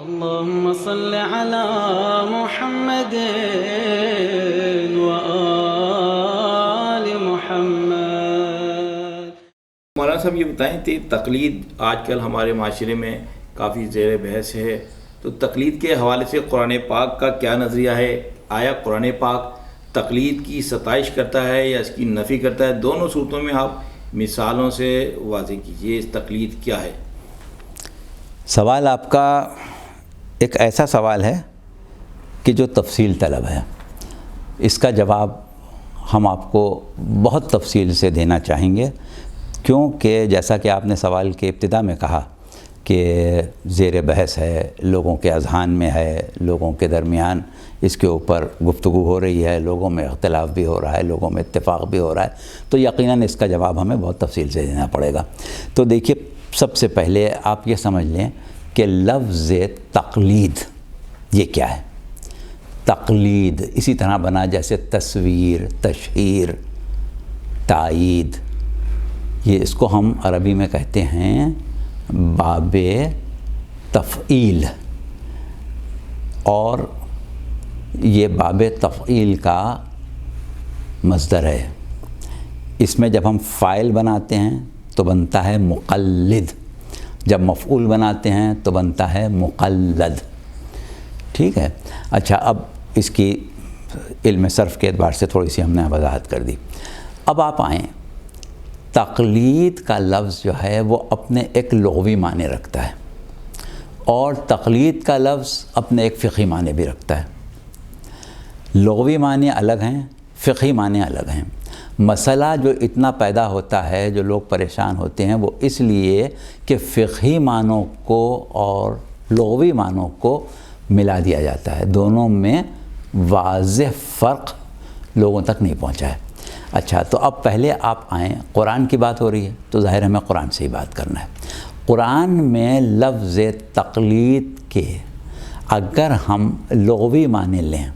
اللهم صل على محمد وآل محمد۔ مولانا صاحب یہ بتائیں کہ تقلید آج کل ہمارے معاشرے میں کافی زیر بحث ہے، تو تقلید کے حوالے سے قرآن پاک کا کیا نظریہ ہے؟ آیا قرآن پاک تقلید کی ستائش کرتا ہے یا اس کی نفی کرتا ہے؟ دونوں صورتوں میں آپ مثالوں سے واضح کیجئے، اس تقلید کیا ہے؟ سوال آپ کا ایک ایسا سوال ہے کہ جو تفصیل طلب ہے۔ اس کا جواب ہم آپ کو بہت تفصیل سے دینا چاہیں گے، کیونکہ جیسا کہ آپ نے سوال کے ابتدا میں کہا کہ زیر بحث ہے، لوگوں کے اذہان میں ہے، لوگوں کے درمیان اس کے اوپر گفتگو ہو رہی ہے، لوگوں میں اختلاف بھی ہو رہا ہے، لوگوں میں اتفاق بھی ہو رہا ہے، تو یقیناً اس کا جواب ہمیں بہت تفصیل سے دینا پڑے گا۔ تو دیکھیے، سب سے پہلے آپ یہ سمجھ لیں کہ لفظ تقلید یہ کیا ہے؟ تقلید اسی طرح بنا جیسے تصویر، تشہیر، تائید، یہ اس کو ہم عربی میں کہتے ہیں باب تفعیل، اور یہ باب تفعیل کا مصدر ہے۔ اس میں جب ہم فاعل بناتے ہیں تو بنتا ہے مقلد، جب مفعول بناتے ہیں تو بنتا ہے مقلد، ٹھیک ہے؟ اچھا، اب اس کی علم صرف کے اعتبار سے تھوڑی سی ہم نے وضاحت کر دی۔ اب آپ آئیں، تقلید کا لفظ جو ہے وہ اپنے ایک لغوی معنی رکھتا ہے، اور تقلید کا لفظ اپنے ایک فقہی معنی بھی رکھتا ہے۔ لغوی معنی الگ ہیں، فقہی معنی الگ ہیں۔ مسئلہ جو اتنا پیدا ہوتا ہے، جو لوگ پریشان ہوتے ہیں، وہ اس لیے کہ فقہی معنوں کو اور لغوی معنوں کو ملا دیا جاتا ہے، دونوں میں واضح فرق لوگوں تک نہیں پہنچا ہے۔ اچھا، تو اب پہلے آپ آئیں، قرآن کی بات ہو رہی ہے تو ظاہر ہمیں قرآن سے ہی بات کرنا ہے۔ قرآن میں لفظ تقلید کے اگر ہم لغوی معنی لیں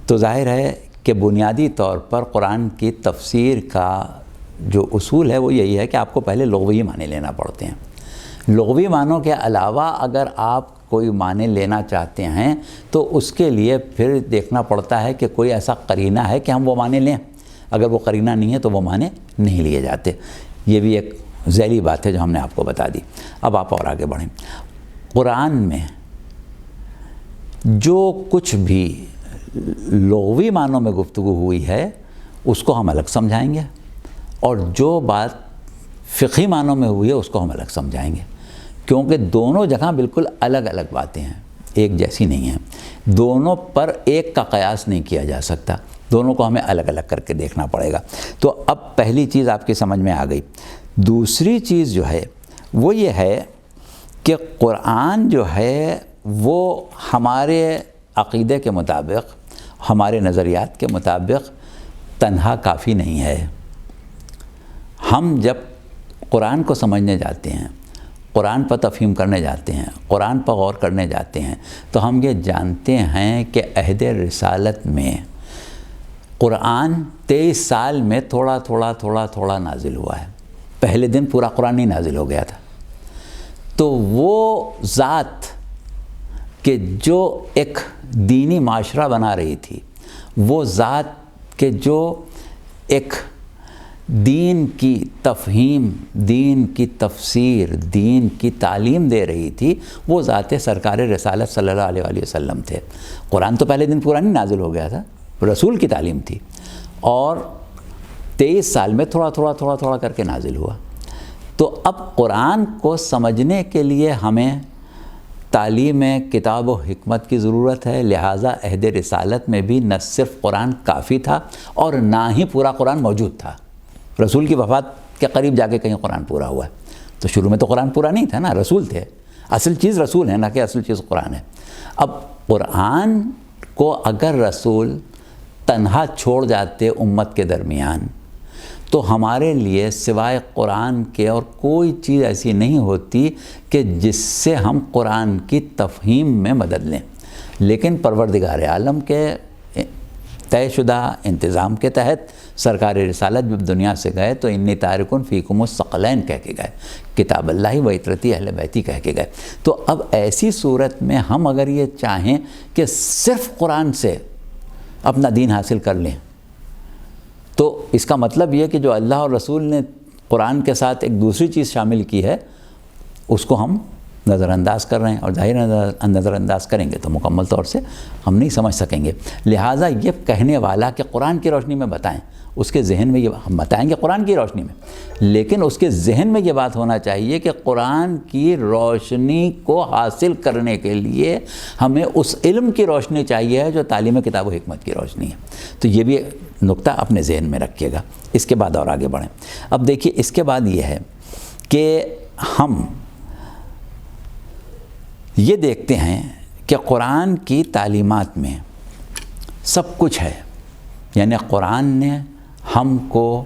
تو ظاہر ہے کہ بنیادی طور پر قرآن کی تفسیر کا جو اصول ہے وہ یہی ہے کہ آپ کو پہلے لغوی معنی لینا پڑتے ہیں۔ لغوی معنوں کے علاوہ اگر آپ کوئی معنی لینا چاہتے ہیں تو اس کے لیے پھر دیکھنا پڑتا ہے کہ کوئی ایسا قرینہ ہے کہ ہم وہ معنی لیں، اگر وہ قرینہ نہیں ہے تو وہ معنی نہیں لیے جاتے۔ یہ بھی ایک ذیلی بات ہے جو ہم نے آپ کو بتا دی۔ اب آپ اور آگے بڑھیں۔ قرآن میں جو کچھ بھی لغوی معنوں میں گفتگو ہوئی ہے اس کو ہم الگ سمجھائیں گے، اور جو بات فقہی معنوں میں ہوئی ہے اس کو ہم الگ سمجھائیں گے، کیونکہ دونوں جگہ بالکل الگ الگ باتیں ہیں، ایک جیسی نہیں ہیں۔ دونوں پر ایک کا قیاس نہیں کیا جا سکتا، دونوں کو ہمیں الگ الگ کر کے دیکھنا پڑے گا۔ تو اب پہلی چیز آپ کی سمجھ میں آ گئی۔ دوسری چیز جو ہے وہ یہ ہے کہ قرآن جو ہے وہ ہمارے عقیدے کے مطابق، ہمارے نظریات کے مطابق تنہا کافی نہیں ہے۔ ہم جب قرآن کو سمجھنے جاتے ہیں، قرآن پر تفہیم کرنے جاتے ہیں، قرآن پر غور کرنے جاتے ہیں، تو ہم یہ جانتے ہیں کہ عہد رسالت میں قرآن 23 سال میں تھوڑا تھوڑا نازل ہوا ہے۔ پہلے دن پورا قرآن نہیں نازل ہو گیا تھا۔ تو وہ ذات کہ جو ایک دینی معاشرہ بنا رہی تھی، وہ ذات کہ جو ایک دین کی تفہیم، دین کی تفسیر، دین کی تعلیم دے رہی تھی، وہ ذات سرکار رسالت صلی اللہ علیہ وآلہ وسلم تھے۔ قرآن تو پہلے دن پورا نہیں نازل ہو گیا تھا، رسول کی تعلیم تھی، اور 23 سال میں تھوڑا کر کے نازل ہوا۔ تو اب قرآن کو سمجھنے کے لیے ہمیں تعلیم کتاب و حکمت کی ضرورت ہے، لہٰذا عہد رسالت میں بھی نہ صرف قرآن کافی تھا اور نہ ہی پورا قرآن موجود تھا۔ رسول کی وفات کے قریب جا کے کہیں قرآن پورا ہوا ہے، تو شروع میں تو قرآن پورا نہیں تھا نا، رسول تھے۔ اصل چیز رسول ہے، نہ کہ اصل چیز قرآن ہے۔ اب قرآن کو اگر رسول تنہا چھوڑ جاتے امت کے درمیان تو ہمارے لیے سوائے قرآن کے اور کوئی چیز ایسی نہیں ہوتی کہ جس سے ہم قرآن کی تفہیم میں مدد لیں۔ لیکن پروردگار عالم کے طے شدہ انتظام کے تحت سرکار رسالت جب دنیا سے گئے تو انی تارکن فیکم الثقلین کہہ کے گئے، کتاب اللہ و عترتی اہل بیتی کہہ کے گئے۔ تو اب ایسی صورت میں ہم اگر یہ چاہیں کہ صرف قرآن سے اپنا دین حاصل کر لیں، تو اس کا مطلب یہ کہ جو اللہ اور رسول نے قرآن کے ساتھ ایک دوسری چیز شامل کی ہے اس کو ہم نظر انداز کر رہے ہیں، اور ظاہر نظر انداز کریں گے تو مکمل طور سے ہم نہیں سمجھ سکیں گے۔ لہٰذا یہ کہنے والا کہ قرآن کی روشنی میں بتائیں، اس کے ذہن میں یہ ہم بتائیں گے قرآن کی روشنی میں، لیکن اس کے ذہن میں یہ بات ہونا چاہیے کہ قرآن کی روشنی کو حاصل کرنے کے لیے ہمیں اس علم کی روشنی چاہیے جو تعلیم کتاب و حکمت کی روشنی ہے۔ تو یہ بھی نقطہ اپنے ذہن میں رکھیے گا۔ اس کے بعد اور آگے بڑھیں۔ اب دیکھیے اس کے بعد یہ ہے کہ ہم یہ دیکھتے ہیں کہ قرآن کی تعلیمات میں سب کچھ ہے، یعنی قرآن نے ہم کو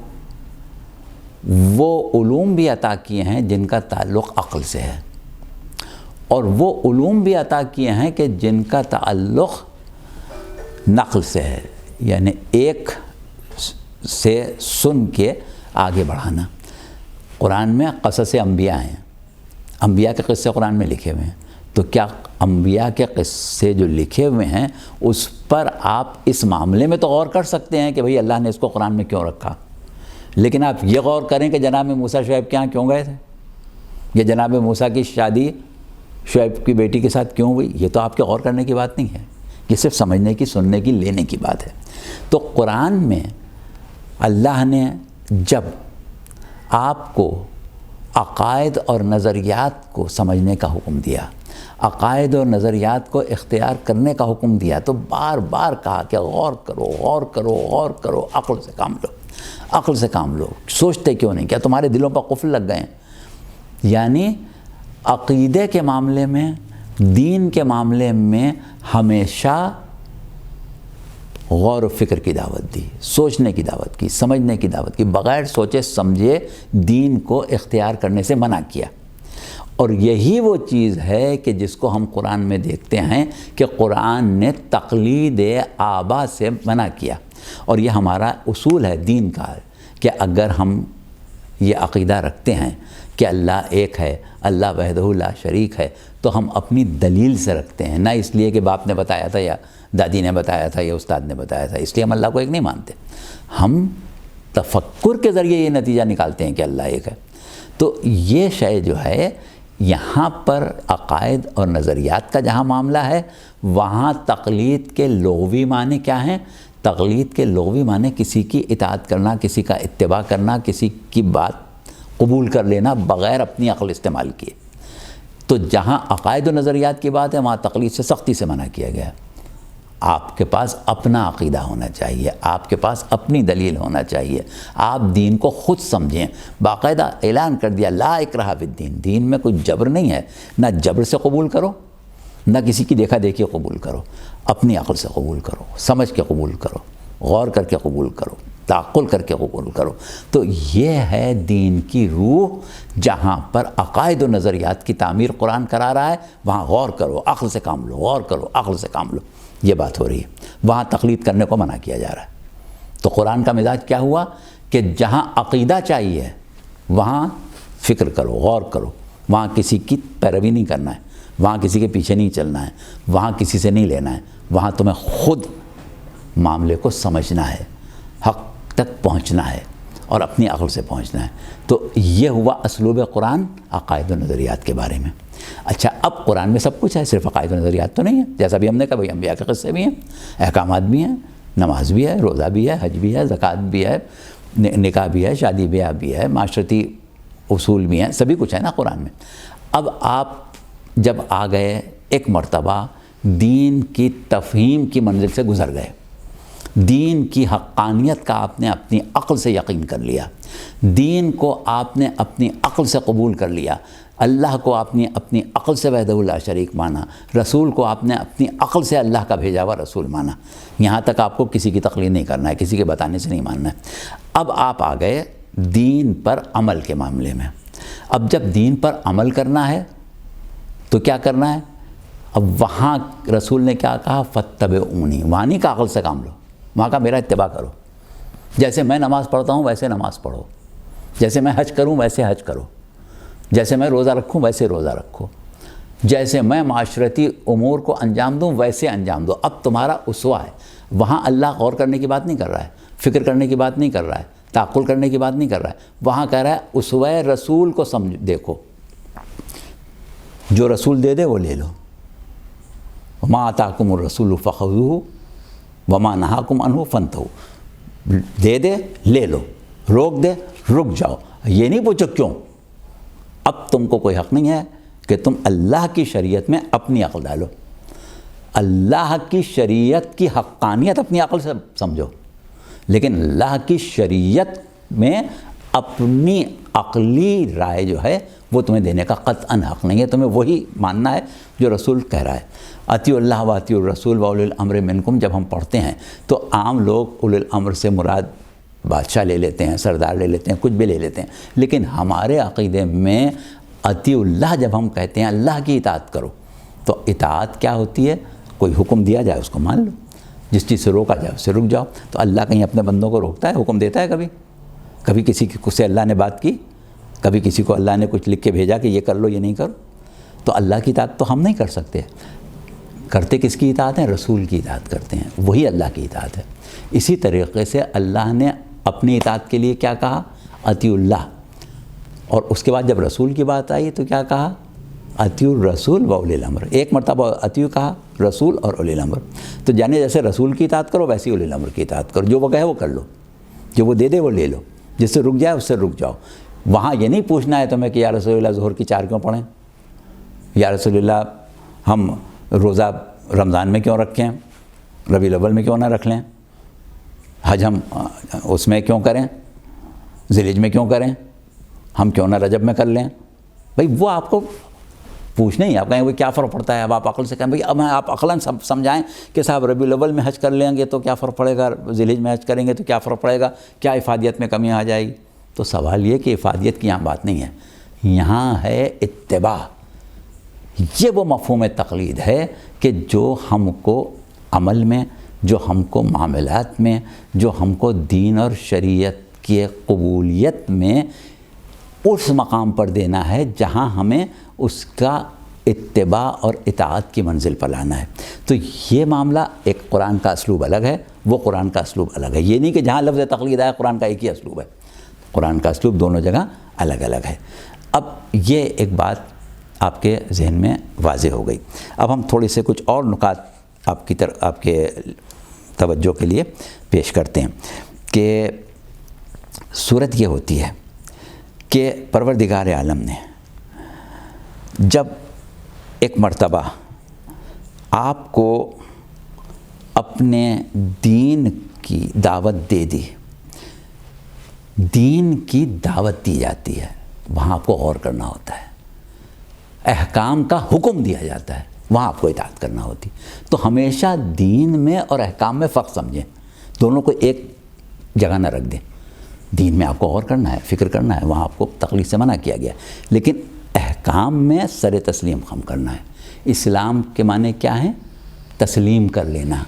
وہ علوم بھی عطا کیے ہیں جن کا تعلق عقل سے ہے، اور وہ علوم بھی عطا کیے ہیں کہ جن کا تعلق نقل سے ہے، یعنی ایک سے سن کے آگے بڑھانا۔ قرآن میں قصص انبیاء ہیں، انبیاء کے قصے قرآن میں لکھے ہوئے ہیں، تو کیا انبیاء کے قصے جو لکھے ہوئے ہیں اس پر آپ اس معاملے میں تو غور کر سکتے ہیں کہ بھئی اللہ نے اس کو قرآن میں کیوں رکھا، لیکن آپ یہ غور کریں کہ جناب موسیٰ شعیب کے یہاں کیوں گئے تھے، یا جناب موسیٰ کی شادی شعیب کی بیٹی کے ساتھ کیوں ہوئی، یہ تو آپ کے غور کرنے کی بات نہیں ہے، یہ صرف سمجھنے کی، سننے کی، لینے کی بات ہے۔ تو قرآن میں اللہ نے جب آپ کو عقائد اور نظریات کو سمجھنے کا حکم دیا، عقائد اور نظریات کو اختیار کرنے کا حکم دیا، تو بار بار کہا کہ غور کرو، غور کرو، غور کرو، عقل سے کام لو، عقل سے کام لو، سوچتے کیوں نہیں، کیا تمہارے دلوں پر قفل لگ گئے ہیں؟ یعنی عقیدے کے معاملے میں، دین کے معاملے میں ہمیشہ غور و فکر کی دعوت دی، سوچنے کی دعوت کی، سمجھنے کی دعوت کی، بغیر سوچے سمجھے دین کو اختیار کرنے سے منع کیا۔ اور یہی وہ چیز ہے کہ جس کو ہم قرآن میں دیکھتے ہیں کہ قرآن نے تقلید آبا سے منع کیا، اور یہ ہمارا اصول ہے دین کا کہ اگر ہم یہ عقیدہ رکھتے ہیں کہ اللہ ایک ہے، اللہ وحدہ لا شریک ہے، تو ہم اپنی دلیل سے رکھتے ہیں، نہ اس لیے کہ باپ نے بتایا تھا یا دادی نے بتایا تھا یا استاد نے بتایا تھا، اس لیے ہم اللہ کو ایک نہیں مانتے، ہم تفکر کے ذریعے یہ نتیجہ نکالتے ہیں کہ اللہ ایک ہے۔ تو یہ شے جو ہے یہاں پر عقائد اور نظریات کا جہاں معاملہ ہے، وہاں تقلید کے لغوی معنی کیا ہیں؟ تقلید کے لغوی معنی کسی کی اطاعت کرنا، کسی کا اتباع کرنا، کسی کی بات قبول کر لینا بغیر اپنی عقل استعمال کیے۔ تو جہاں عقائد و نظریات کی بات ہے وہاں تقلید سے سختی سے منع کیا گیا۔ آپ کے پاس اپنا عقیدہ ہونا چاہیے، آپ کے پاس اپنی دلیل ہونا چاہیے، آپ دین کو خود سمجھیں۔ باقاعدہ اعلان کر دیا لا اکراہ فی الدین، دین میں کوئی جبر نہیں ہے، نہ جبر سے قبول کرو، نہ کسی کی دیکھا دیکھی قبول کرو، اپنی عقل سے قبول کرو، سمجھ کے قبول کرو، غور کر کے قبول کرو، تعقل کر کے قبول کرو۔ تو یہ ہے دین کی روح، جہاں پر عقائد و نظریات کی تعمیر قرآن کرا رہا ہے وہاں غور کرو، عقل سے کام لو، غور کرو، عقل سے کام لو، یہ بات ہو رہی ہے۔ وہاں تقلید کرنے کو منع کیا جا رہا ہے۔ تو قرآن کا مزاج کیا ہوا کہ جہاں عقیدہ چاہیے وہاں فکر کرو، غور کرو، وہاں کسی کی پیروی نہیں کرنا ہے، وہاں کسی کے پیچھے نہیں چلنا ہے، وہاں کسی سے نہیں لینا ہے، وہاں تمہیں خود معاملے کو سمجھنا ہے، حق تک پہنچنا ہے اور اپنی عقل سے پہنچنا ہے۔ تو یہ ہوا اسلوب قرآن عقائد و نظریات کے بارے میں۔ اچھا، اب قرآن میں سب کچھ ہے، صرف عقائد و نظریات تو نہیں ہے، جیسا بھی ہم نے کہا بھئی انبیاء کے قصے بھی ہیں، احکامات بھی ہیں، نماز بھی ہے، روزہ بھی ہے، حج بھی ہے، زکوٰۃ بھی ہے، نکاح بھی ہے، شادی بیاہ بھی ہے، معاشرتی اصول بھی ہیں، سبھی کچھ ہے نا قرآن میں۔ اب آپ جب آ گئے ایک مرتبہ دین کی تفہیم کی منزل سے گزر گئے، دین کی حقانیت کا آپ نے اپنی عقل سے یقین کر لیا، دین کو آپ نے اپنی عقل سے قبول کر لیا، اللہ کو آپ نے اپنی عقل سے وحدہ لا شریک مانا، رسول کو آپ نے اپنی عقل سے اللہ کا بھیجا ہوا رسول مانا، یہاں تک آپ کو کسی کی تقلید نہیں کرنا ہے، کسی کے بتانے سے نہیں ماننا ہے۔ اب آپ آ گئے دین پر عمل کے معاملے میں۔ اب جب دین پر عمل کرنا ہے تو کیا کرنا ہے؟ اب وہاں رسول نے کیا کہا؟ فاتبعونی، وہاں نہیں کہا عقل سے کام لو، وہاں کا میرا اتباع کرو، جیسے میں نماز پڑھتا ہوں ویسے نماز پڑھو، جیسے میں حج کروں ویسے حج کرو، جیسے میں روزہ رکھوں ویسے روزہ رکھو، جیسے میں معاشرتی امور کو انجام دوں ویسے انجام دو۔ اب تمہارا اسوہ ہے، وہاں اللہ غور کرنے کی بات نہیں کر رہا ہے، فکر کرنے کی بات نہیں کر رہا ہے، تعقل کرنے کی بات نہیں کر رہا ہے، وہاں کہہ رہا ہے اسوہ رسول کو دیکھو، جو رسول دے دے وہ لے لو، وما آتاکم الرسول فخذوہ وما نہاکم عنہ فانتہوا، دے دے لے لو، روک دے رک جاؤ، یہ نہیں پوچھو کیوں۔ اب تم کو کوئی حق نہیں ہے کہ تم اللہ کی شریعت میں اپنی عقل ڈالو، اللہ کی شریعت کی حقانیت اپنی عقل سے سمجھو، لیکن اللہ کی شریعت میں اپنی عقلی رائے جو ہے وہ تمہیں دینے کا قطعاً حق نہیں ہے، تمہیں وہی ماننا ہے جو رسول کہہ رہا ہے۔ اطیعوا اللہ و اطیعوا الرسول و اولی الامر منکم جب ہم پڑھتے ہیں تو عام لوگ اولی الامر سے مراد بادشاہ لے لیتے ہیں، سردار لے لیتے ہیں، کچھ بھی لے لیتے ہیں، لیکن ہمارے عقیدے میں اطیعوا اللہ جب ہم کہتے ہیں اللہ کی اطاعت کرو، تو اطاعت کیا ہوتی ہے؟ کوئی حکم دیا جائے اس کو مان لو، جس چیز سے روکا جائے اس سے رک جاؤ۔ تو اللہ کہیں اپنے بندوں کو روکتا ہے، حکم دیتا ہے؟ کبھی کسی سے اللہ نے بات کی، کبھی کسی کو اللہ نے کچھ لکھ کے بھیجا کہ یہ کر لو یہ نہیں کرو؟ تو اللہ کی اطاعت تو ہم نہیں کر سکتے، کرتے کس کی اطاعت ہیں؟ رسول کی اطاعت کرتے ہیں، وہی اللہ کی اطاعت ہے۔ اسی طریقے سے اللہ نے اپنی اطاعت کے لیے کیا کہا؟ اطیعوا اللہ، اور اس کے بعد جب رسول کی بات آئی تو کیا کہا؟ اطیعوا الرسول و اولی الامر، ایک مرتبہ اطیعوا کہا، رسول اور اولی الامر۔ تو جانے جیسے رسول کی اطاعت کرو ویسے اولی الامر کی اطاعت کرو، جو وہ کہے وہ کر لو، جو وہ دے دے وہ لے لو، جس سے رک جائے اس سے رک جاؤ۔ وہاں یہ نہیں پوچھنا ہے تمہیں کہ یا رسول اللہ ظہر کی 4 کیوں پڑھیں، یا رسول اللہ ہم روزہ رمضان میں کیوں رکھیں، ربیع الاول میں کیوں نہ رکھ لیں، حج ہم اس میں کیوں کریں، ذی الحجہ میں کیوں کریں، ہم کیوں نہ رجب میں کر لیں۔ بھئی وہ آپ کو پوچھنا ہی، آپ کہیں وہ کیا فرق پڑتا ہے، اب آپ عقل سے کہیں بھئی اب آپ عقلاً سمجھائیں کہ صاحب ربیع الاول میں حج کر لیں گے تو کیا فرق پڑے گا، ذی الحجہ میں حج کریں گے تو کیا فرق پڑے گا، کیا افادیت میں کمی آ جائے گی؟ تو سوال یہ کہ افادیت کی یہاں بات نہیں ہے، یہاں ہے اتباع۔ یہ وہ مفہوم تقلید ہے کہ جو ہم کو عمل میں، جو ہم کو معاملات میں، جو ہم کو دین اور شریعت کی قبولیت میں اس مقام پر دینا ہے جہاں ہمیں اس کا اتباع اور اطاعت کی منزل پر لانا ہے۔ تو یہ معاملہ ایک قرآن کا اسلوب الگ ہے، وہ قرآن کا اسلوب الگ ہے۔ یہ نہیں کہ جہاں لفظ تقلید آیا قرآن کا ایک ہی اسلوب ہے، قرآن کا اسلوب دونوں جگہ الگ الگ ہے۔ اب یہ ایک بات آپ کے ذہن میں واضح ہو گئی۔ اب ہم تھوڑی سے کچھ اور نکات آپ کے توجہ کے لیے پیش کرتے ہیں کہ صورت یہ ہوتی ہے کہ پروردگار عالم نے جب ایک مرتبہ آپ کو اپنے دین کی دعوت دے دی، دین کی دعوت دی جاتی ہے، وہاں آپ کو غور کرنا ہوتا ہے، احکام کا حکم دیا جاتا ہے، وہاں آپ کو اطاعت کرنا ہوتی۔ تو ہمیشہ دین میں اور احکام میں فرق سمجھیں، دونوں کو ایک جگہ نہ رکھ دیں۔ دین میں آپ کو غور کرنا ہے، فکر کرنا ہے، وہاں آپ کو تقلید سے منع کیا گیا، لیکن احکام میں سر تسلیم خم کرنا ہے۔ اسلام کے معنی کیا ہیں؟ تسلیم کر لینا،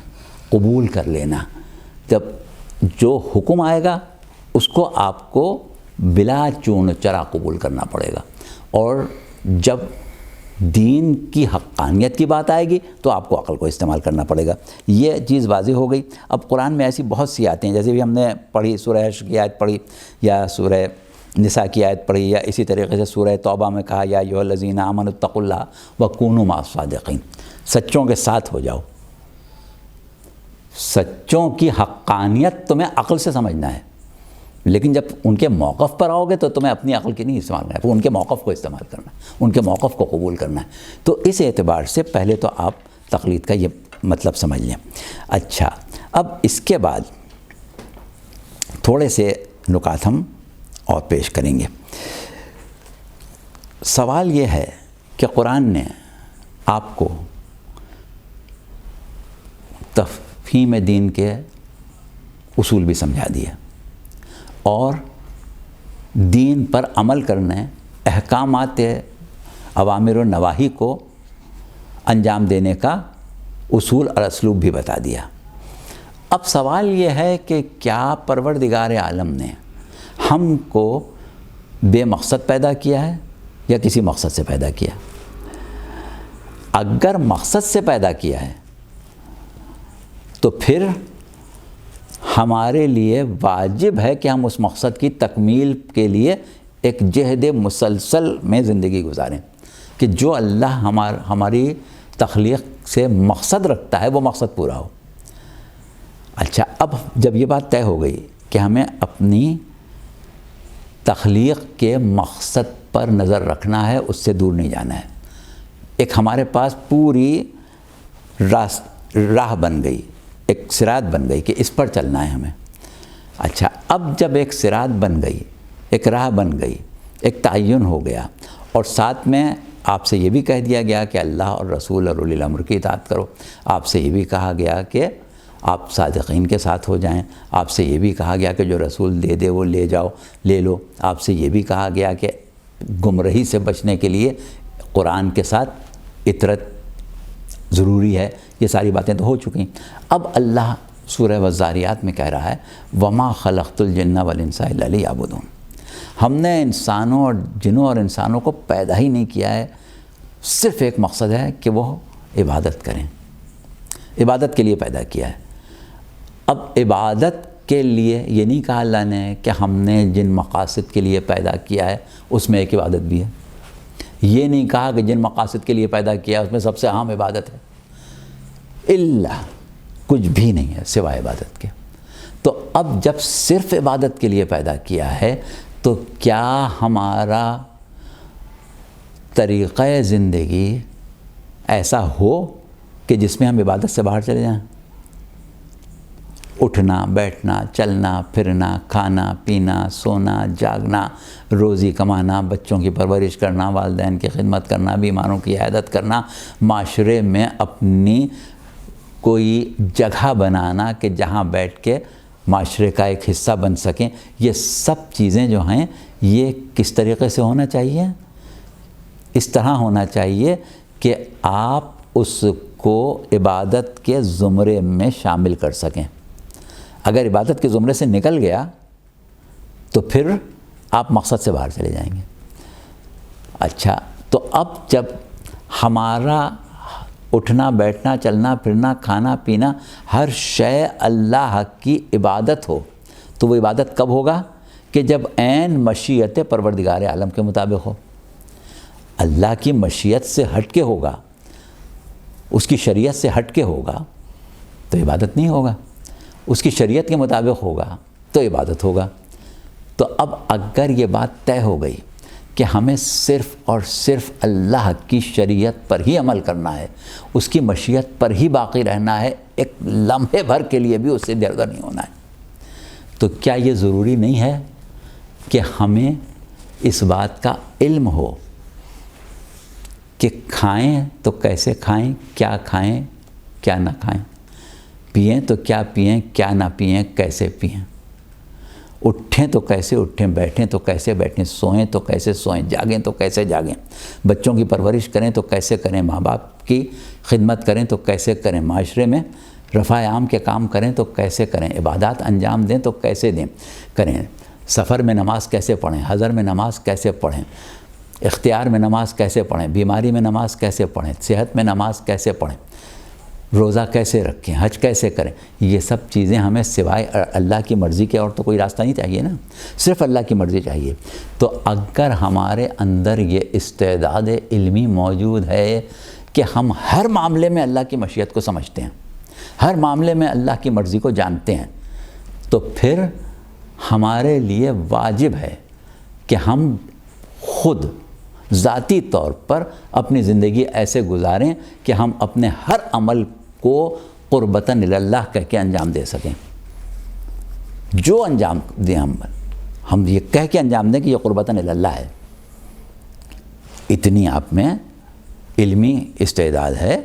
قبول کر لینا۔ جب جو حکم آئے گا اس کو آپ کو بلا چون چرا قبول کرنا پڑے گا، اور جب دین کی حقانیت کی بات آئے گی تو آپ کو عقل کو استعمال کرنا پڑے گا۔ یہ چیز واضح ہو گئی۔ اب قرآن میں ایسی بہت سی آیتیں ہیں، جیسے بھی ہم نے پڑھی، سورہ حشر کی آیت پڑھی یا سورہ نساء کی آیت پڑھی، یا اسی طریقے سے سورہ توبہ میں کہا یا ایھا الذین آمنوا اتقوا اللہ وکونوا مع الصادقین، سچوں کے ساتھ ہو جاؤ۔ سچوں کی حقانیت تمہیں عقل سے سمجھنا ہے، لیکن جب ان کے موقف پر آؤ گے تو تمہیں اپنی عقل کی نہیں استعمال کرنا ہے، ان کے موقف کو استعمال کرنا ہے، ان کے موقف کو قبول کرنا ہے۔ تو اس اعتبار سے پہلے تو آپ تقلید کا یہ مطلب سمجھ لیں۔ اچھا، اب اس کے بعد تھوڑے سے نکات ہم اور پیش کریں گے۔ سوال یہ ہے کہ قرآن نے آپ کو تفہیم دین کے اصول بھی سمجھا دیا، اور دین پر عمل کرنے، احکامات اوامر و نواہی کو انجام دینے کا اصول اور اسلوب بھی بتا دیا، اب سوال یہ ہے کہ کیا پروردگار عالم نے ہم کو بے مقصد پیدا کیا ہے یا کسی مقصد سے پیدا کیا؟ اگر مقصد سے پیدا کیا ہے تو پھر ہمارے لیے واجب ہے کہ ہم اس مقصد کی تکمیل کے لیے ایک جہد مسلسل میں زندگی گزاریں، کہ جو اللہ ہماری تخلیق سے مقصد رکھتا ہے وہ مقصد پورا ہو۔ اچھا، اب جب یہ بات طے ہو گئی کہ ہمیں اپنی تخلیق کے مقصد پر نظر رکھنا ہے، اس سے دور نہیں جانا ہے، ایک ہمارے پاس پوری راہ بن گئی، ایک صراط بن گئی کہ اس پر چلنا ہے ہمیں۔ اچھا، اب جب ایک صراط بن گئی، ایک راہ بن گئی، ایک تعین ہو گیا، اور ساتھ میں آپ سے یہ بھی کہہ دیا گیا کہ اللہ اور رسول اور اولی الامر کی اطاعت کرو، آپ سے یہ بھی کہا گیا کہ آپ صادقین کے ساتھ ہو جائیں، آپ سے یہ بھی کہا گیا کہ جو رسول دے دے وہ لے جاؤ، لے لو، آپ سے یہ بھی کہا گیا کہ گمراہی سے بچنے کے لیے قرآن کے ساتھ اطرت ضروری ہے۔ یہ ساری باتیں تو ہو چکی۔ اب اللہ سورہ والذاریات میں کہہ رہا ہے وَمَا خَلَقْتُ الْجِنَّ وَالْإِنسَ إِلَّا لِيَعْبُدُونِ، ہم نے انسانوں اور جنوں اور انسانوں کو پیدا ہی نہیں کیا ہے، صرف ایک مقصد ہے کہ وہ عبادت کریں، عبادت کے لیے پیدا کیا ہے۔ اب عبادت کے لیے یہ نہیں کہا اللہ نے کہ ہم نے جن مقاصد کے لیے پیدا کیا ہے اس میں ایک عبادت بھی ہے، یہ نہیں کہا کہ جن مقاصد کے لیے پیدا کیا ہے اس میں سب سے اہم عبادت ہے، الا کچھ بھی نہیں ہے سوائے عبادت کے۔ تو اب جب صرف عبادت کے لیے پیدا کیا ہے تو کیا ہمارا طریقہ زندگی ایسا ہو کہ جس میں ہم عبادت سے باہر چلے جائیں؟ اٹھنا، بیٹھنا، چلنا، پھرنا، کھانا، پینا، سونا، جاگنا، روزی کمانا، بچوں کی پرورش کرنا، والدین کی خدمت کرنا، بیماروں کی عیادت کرنا، معاشرے میں اپنی کوئی جگہ بنانا کہ جہاں بیٹھ کے معاشرے کا ایک حصہ بن سکیں، یہ سب چیزیں جو ہیں یہ کس طریقے سے ہونا چاہیے؟ اس طرح ہونا چاہیے کہ آپ اس کو عبادت کے زمرے میں شامل کر سکیں۔ اگر عبادت کے زمرے سے نکل گیا تو پھر آپ مقصد سے باہر چلے جائیں گے۔ اچھا، تو اب جب ہمارا اٹھنا، بیٹھنا، چلنا، پھرنا، کھانا، پینا، ہر شے اللہ کی عبادت ہو تو وہ عبادت کب ہوگا؟ کہ جب عین مشیت پروردگار عالم کے مطابق ہو۔ اللہ کی مشیت سے ہٹ کے ہوگا، اس کی شریعت سے ہٹ کے ہوگا تو عبادت نہیں ہوگا، اس کی شریعت کے مطابق ہوگا تو عبادت ہوگا۔ تو اب اگر یہ بات طے ہو گئی کہ ہمیں صرف اور صرف اللہ کی شریعت پر ہی عمل کرنا ہے، اس کی مشیت پر ہی باقی رہنا ہے، ایک لمحے بھر کے لیے بھی اس سے ادھر ادھر نہیں ہونا ہے، تو کیا یہ ضروری نہیں ہے کہ ہمیں اس بات کا علم ہو کہ کھائیں تو کیسے کھائیں، کیا کھائیں، کیا نہ کھائیں، پئیں تو کیا پئیں، کیا نہ پئیں، کیسے پئیں، اٹھیں تو کیسے اٹھیں، بیٹھیں تو کیسے بیٹھیں، سوئیں تو کیسے سوئیں، جاگیں تو کیسے جاگیں، بچوں کی پرورش کریں تو کیسے کریں، ماں باپ کی خدمت کریں تو کیسے کریں، معاشرے میں رفع عام کے کام کریں تو کیسے کریں، عبادات انجام دیں تو کیسے کریں، سفر میں نماز کیسے پڑھیں، حضر میں نماز کیسے پڑھیں، اختیار میں نماز کیسے پڑھیں، بیماری میں نماز کیسے پڑھیں، صحت میں نماز کیسے پڑھیں، روزہ کیسے رکھیں، حج کیسے کریں، یہ سب چیزیں ہمیں سوائے اللہ کی مرضی کے اور تو کوئی راستہ نہیں چاہیے نا، صرف اللہ کی مرضی چاہیے۔ تو اگر ہمارے اندر یہ استعداد علمی موجود ہے کہ ہم ہر معاملے میں اللہ کی مشیت کو سمجھتے ہیں، ہر معاملے میں اللہ کی مرضی کو جانتے ہیں، تو پھر ہمارے لیے واجب ہے کہ ہم خود ذاتی طور پر اپنی زندگی ایسے گزاریں کہ ہم اپنے ہر عمل کو قربتاً اللہ کہہ کے انجام دے سکیں، جو انجام دیں ہم یہ کہہ کے انجام دیں کہ یہ قربتاً اللہ ہے۔ اتنی آپ میں علمی استعداد ہے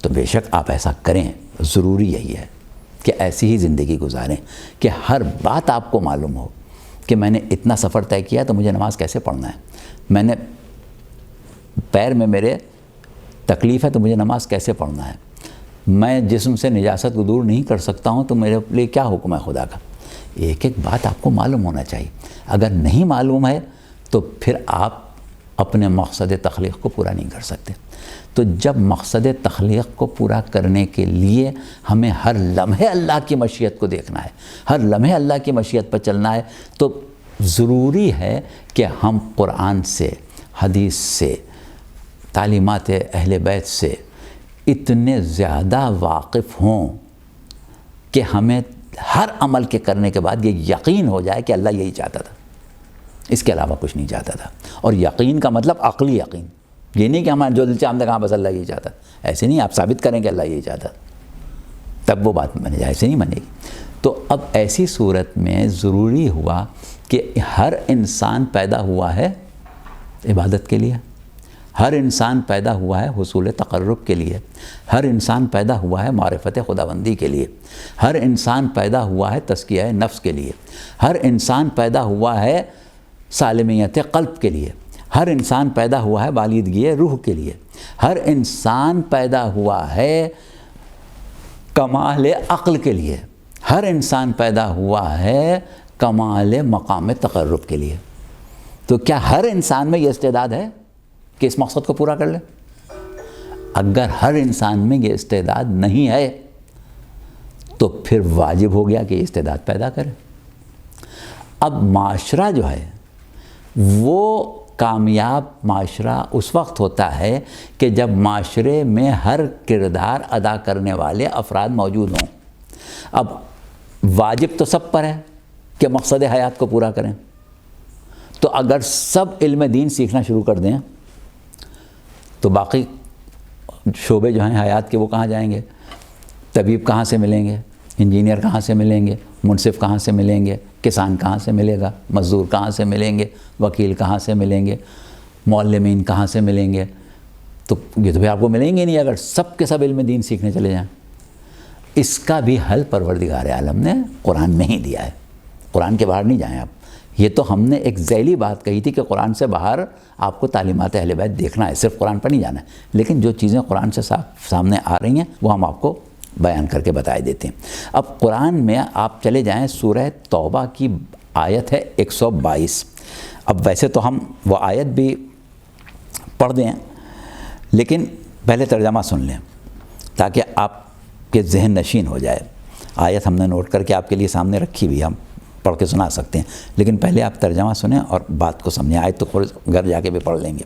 تو بے شک آپ ایسا کریں، ضروری یہی ہے کہ ایسی ہی زندگی گزاریں کہ ہر بات آپ کو معلوم ہو کہ میں نے اتنا سفر طے کیا تو مجھے نماز کیسے پڑھنا ہے، میں نے پیر میں میرے تکلیف ہے تو مجھے نماز کیسے پڑھنا ہے، میں جسم سے نجاست کو دور نہیں کر سکتا ہوں تو میرے لیے کیا حکم ہے خدا کا؟ ایک ایک بات آپ کو معلوم ہونا چاہیے. اگر نہیں معلوم ہے تو پھر آپ اپنے مقصد تخلیق کو پورا نہیں کر سکتے. تو جب مقصد تخلیق کو پورا کرنے کے لیے ہمیں ہر لمحے اللہ کی مشیت کو دیکھنا ہے، ہر لمحے اللہ کی مشیت پر چلنا ہے، تو ضروری ہے کہ ہم قرآن سے، حدیث سے، تعلیمات اہل بیت سے اتنے زیادہ واقف ہوں کہ ہمیں ہر عمل کے کرنے کے بعد یہ یقین ہو جائے کہ اللہ یہی چاہتا تھا، اس کے علاوہ کچھ نہیں چاہتا تھا. اور یقین کا مطلب عقلی یقین، یہ نہیں کہ ہمارا جو دل چاہتا ہم نے کہا بس اللہ یہی چاہتا. ایسے نہیں، آپ ثابت کریں کہ اللہ یہی چاہتا تب وہ بات بنے جائے، ایسے نہیں بنے گی. تو اب ایسی صورت میں ضروری ہوا کہ ہر انسان پیدا ہوا ہے عبادت کے لیے، ہر انسان پیدا ہوا ہے حصول تقرب کے لیے، ہر انسان پیدا ہوا ہے معرفت خداوندی کے لیے، ہر انسان پیدا ہوا ہے تزکیہ نفس کے لیے، ہر انسان پیدا ہوا ہے سالمیت قلب کے لیے، ہر انسان پیدا ہوا ہے بالیدگی روح کے لیے، ہر انسان پیدا ہوا ہے کمال عقل کے لیے، ہر انسان پیدا ہوا ہے کمال مقام تقرب کے لیے. تو کیا ہر انسان میں یہ استعداد ہے کہ اس مقصد کو پورا کر لے؟ اگر ہر انسان میں یہ استعداد نہیں ہے تو پھر واجب ہو گیا کہ یہ استعداد پیدا کرے. اب معاشرہ جو ہے وہ کامیاب معاشرہ اس وقت ہوتا ہے کہ جب معاشرے میں ہر کردار ادا کرنے والے افراد موجود ہوں. اب واجب تو سب پر ہے کہ مقصد حیات کو پورا کریں. تو اگر سب علم دین سیکھنا شروع کر دیں تو باقی شعبے جو ہیں حیات کے وہ کہاں جائیں گے؟ طبیب کہاں سے ملیں گے؟ انجینئر کہاں سے ملیں گے؟ منصف کہاں سے ملیں گے؟ کسان کہاں سے ملے گا؟ مزدور کہاں سے ملیں گے؟ وکیل کہاں سے ملیں گے؟ معلمین کہاں سے ملیں گے؟ تو یہ تو بھی آپ کو ملیں گے نہیں اگر سب کے سب علم دین سیکھنے چلے جائیں. اس کا بھی حل پروردگار عالم نے قرآن میں ہی دیا ہے. قرآن کے باہر نہیں جائیں آپ. یہ تو ہم نے ایک ذیلی بات کہی تھی کہ قرآن سے باہر آپ کو تعلیمات اہل بیت دیکھنا ہے، صرف قرآن پر نہیں جانا ہے. لیکن جو چیزیں قرآن سے سامنے آ رہی ہیں وہ ہم آپ کو بیان کر کے بتائے دیتے ہیں. اب قرآن میں آپ چلے جائیں، سورہ توبہ کی آیت ہے 122. اب ویسے تو ہم وہ آیت بھی پڑھ دیں لیکن پہلے ترجمہ سن لیں تاکہ آپ کے ذہن نشین ہو جائے. آیت ہم نے نوٹ کر کے آپ کے لیے سامنے رکھی ہوئی، ہم پڑھ کے سنا سکتے ہیں لیکن پہلے آپ ترجمہ سنیں اور بات کو سمجھیں. آیت تو گھر جا کے بھی پڑھ لیں گے.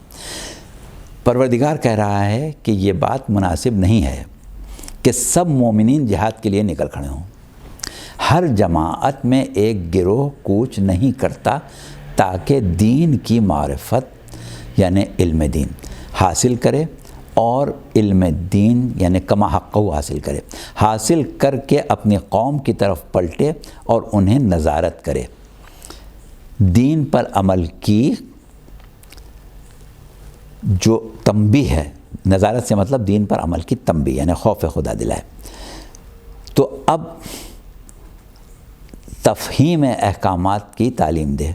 پروردگار کہہ رہا ہے کہ یہ بات مناسب نہیں ہے کہ سب مومنین جہاد کے لیے نکل کھڑے ہوں. ہر جماعت میں ایک گروہ کوچ نہیں کرتا تاکہ دین کی معرفت یعنی علم دین حاصل کرے اور علم دین یعنی کما حق حاصل کرے، حاصل کر کے اپنی قوم کی طرف پلٹے اور انہیں نظارت کرے. دین پر عمل کی جو تنبیہ ہے، نظارت سے مطلب دین پر عمل کی تنبیہ یعنی خوف خدا دلائے. تو اب تفہیم احکامات کی تعلیم دے.